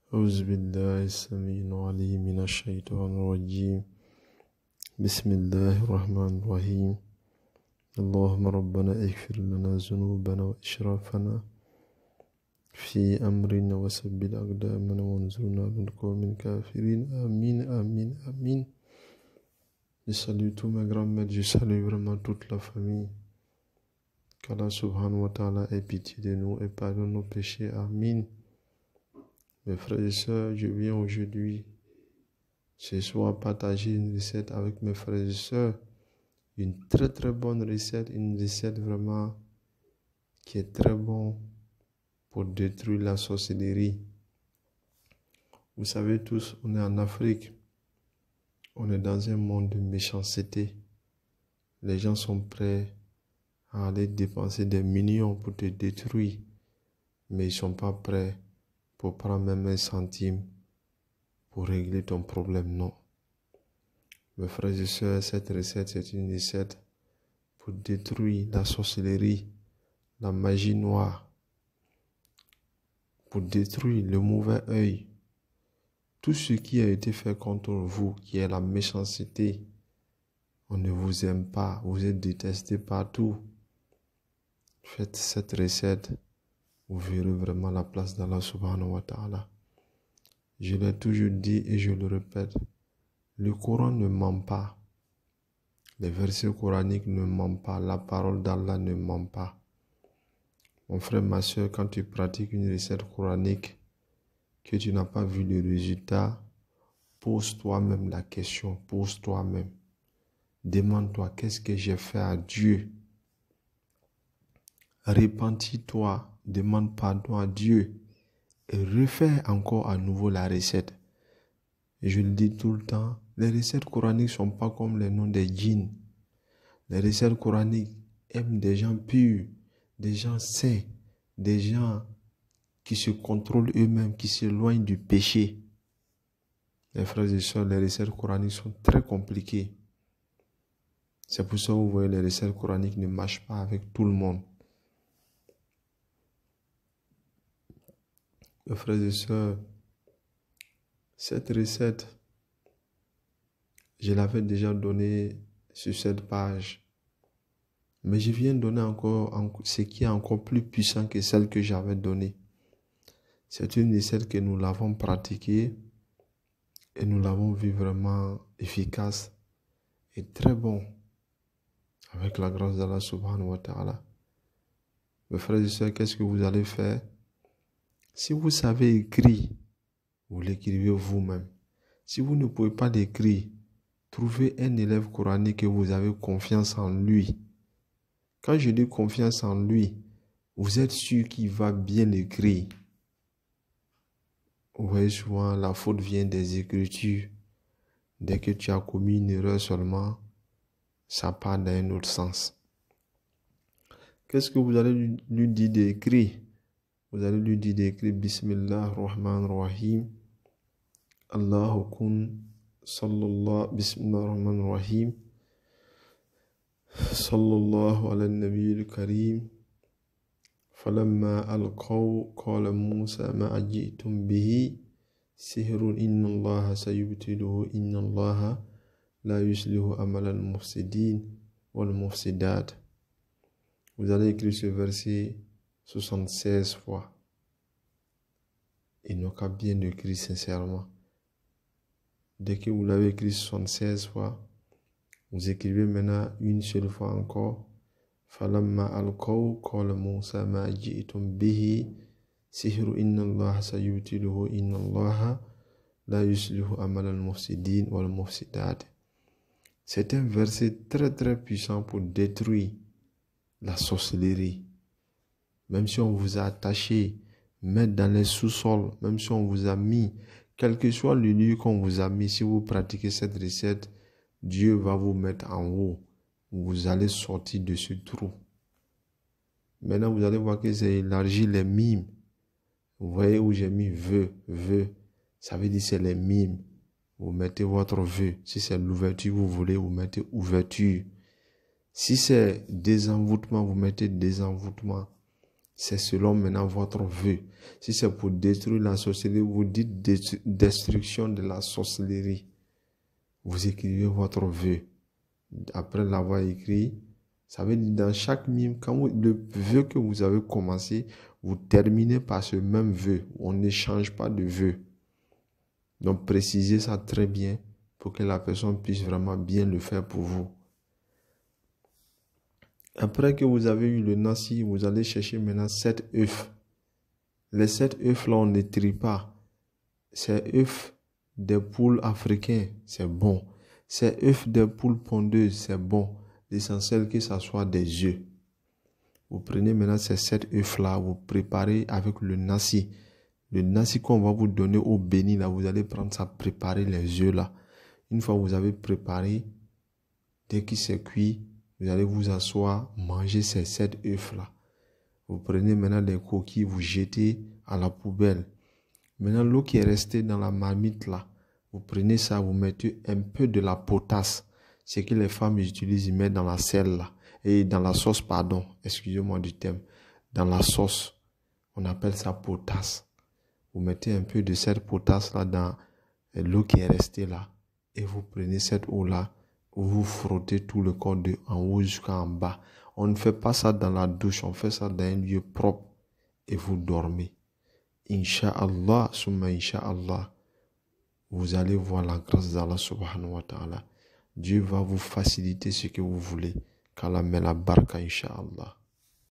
أعوذ بالله السميع العليم من الشيطان الرجيم. بسم الله الرحمن الرحيم. اللهم ربنا اغفر لنا ذنوبنا وإسرافنا في أمرنا وثبت أقدامنا وانصرنا على القوم الكافرين. Amin, amin, amin. Je salue tous mes grands-mères, je salue vraiment toute la famille. Qu'Allah subhanahu wa ta'ala ait pitié de nous et pardonne nos péchés. Amin. Mes frères et sœurs, je viens aujourd'hui, ce soir, partager une recette avec mes frères et sœurs. Une très très bonne recette, une recette vraiment qui est très bonne pour détruire la sorcellerie. Vous savez tous, on est en Afrique, on est dans un monde de méchanceté. Les gens sont prêts à aller dépenser des millions pour te détruire, mais ils ne sont pas prêts pour prendre même un centime pour régler ton problème, non. Mes frères et sœurs, cette recette, c'est une recette pour détruire la sorcellerie, la magie noire, pour détruire le mauvais œil, tout ce qui a été fait contre vous, qui est la méchanceté. On ne vous aime pas, vous êtes détestés partout. Faites cette recette, vous verrez vraiment la place d'Allah subhanahu wa ta'ala. Je l'ai toujours dit et je le répète, le Coran ne ment pas. Les versets coraniques ne mentent pas. La parole d'Allah ne ment pas. Mon frère, ma soeur, quand tu pratiques une recette coranique, que tu n'as pas vu le résultat, pose toi-même la question. Pose toi-même. Demande-toi, qu'est-ce que j'ai fait à Dieu? Repentis-toi. Demande pardon à Dieu. Et refais encore à nouveau la recette. Et je le dis tout le temps, les recettes coraniques ne sont pas comme les noms des djinns. Les recettes coraniques aiment des gens purs, des gens saints, des gens qui se contrôlent eux-mêmes, qui s'éloignent du péché. Les frères et sœurs, les recettes coraniques sont très compliquées. C'est pour ça que vous voyez, les recettes coraniques ne marchent pas avec tout le monde. Les frères et sœurs, cette recette, je l'avais déjà donnée sur cette page. Mais je viens donner encore ce qui est encore plus puissant que celle que j'avais donnée. C'est une recette que nous l'avons pratiquée et nous l'avons vu vraiment efficace et très bon avec la grâce d'Allah subhanahu wa ta'ala. Mes frères et sœurs, qu'est-ce que vous allez faire? Si vous savez écrire, vous l'écrivez vous-même. Si vous ne pouvez pas l'écrire, trouvez un élève coranique et vous avez confiance en lui. Quand je dis confiance en lui, vous êtes sûr qu'il va bien écrire. Vous voyez, souvent, la faute vient des écritures. Dès que tu as commis une erreur seulement, ça part dans un autre sens. Qu'est-ce que vous allez lui dire d'écrire? Vous allez lui dire d'écrire Bismillah ar-Rahman ar-Rahim. Allahu kun sallallahu Bismillah ar-Rahman ar-Rahim. Sallallahu ala nabi al-Karim. فلما ألقوا قال موسى ما أجئتم به سحر إن الله سيبطله إن الله لا يصلح عمل المفسدين والمفسدات. Vous allez écrire ce verset 76 fois. Il n'a qu'à bien écrire sincèrement. Dès que vous l'avez écrit 76 fois, vous écrivez maintenant une seule fois encore. فلما ألقوا قال موسى ما جئتم به سحر إن الله سيبطله إن الله لا يصلح عمل المفسدين والمفسدات. C'est un verset très très puissant pour détruire la sorcellerie. Même si on vous a attaché, mettre dans les sous-sols, même si on vous a mis, quel que soit le lieu qu'on vous a mis, si vous pratiquez cette recette, Dieu va vous mettre en haut. Vous allez sortir de ce trou. Maintenant, vous allez voir que c'est élargi les mimes. Vous voyez où j'ai mis vœu. Ça veut dire c'est les mimes. Vous mettez votre vœu. Si c'est l'ouverture, vous voulez, vous mettez ouverture. Si c'est désenvoûtement, vous mettez désenvoûtement. C'est selon maintenant votre vœu. Si c'est pour détruire la sorcellerie, vous dites destruction de la sorcellerie. Vous écrivez votre vœu. Après l'avoir écrit, ça veut dire dans chaque mime, le vœu que vous avez commencé, vous terminez par ce même vœu. On ne change pas de vœu. Donc précisez ça très bien pour que la personne puisse vraiment bien le faire pour vous. Après que vous avez eu le nasi, vous allez chercher maintenant 7 œufs. Les 7 œufs là, on ne trie pas. C'est œufs des poules africains, c'est bon. C'est œufs des poules pondeuses, c'est bon. L'essentiel que ça soit des œufs. Vous prenez maintenant ces 7 œufs là, vous préparez avec le nasi. Le nasi qu'on va vous donner au béni là, vous allez prendre ça, préparer les œufs là. Une fois que vous avez préparé, dès qu'il s'est cuit, vous allez vous asseoir, manger ces 7 œufs là. Vous prenez maintenant les coquilles, vous jetez à la poubelle. Maintenant, l'eau qui est restée dans la marmite là, vous prenez ça, vous mettez un peu de la potasse. C'est que les femmes utilisent, ils mettent dans la sel là. Et dans la sauce, pardon, excusez-moi du terme. Dans la sauce, on appelle ça potasse. Vous mettez un peu de cette potasse là dans l'eau qui est restée là. Et vous prenez cette eau là, vous frottez tout le corps de en haut jusqu'en bas. On ne fait pas ça dans la douche, on fait ça dans un lieu propre. Et vous dormez. Inch'Allah, summa Inch'Allah, vous allez voir la grâce d'Allah subhanahu wa ta'ala. Dieu va vous faciliter ce que vous voulez. Qu'Allah met la baraka, Inch'Allah.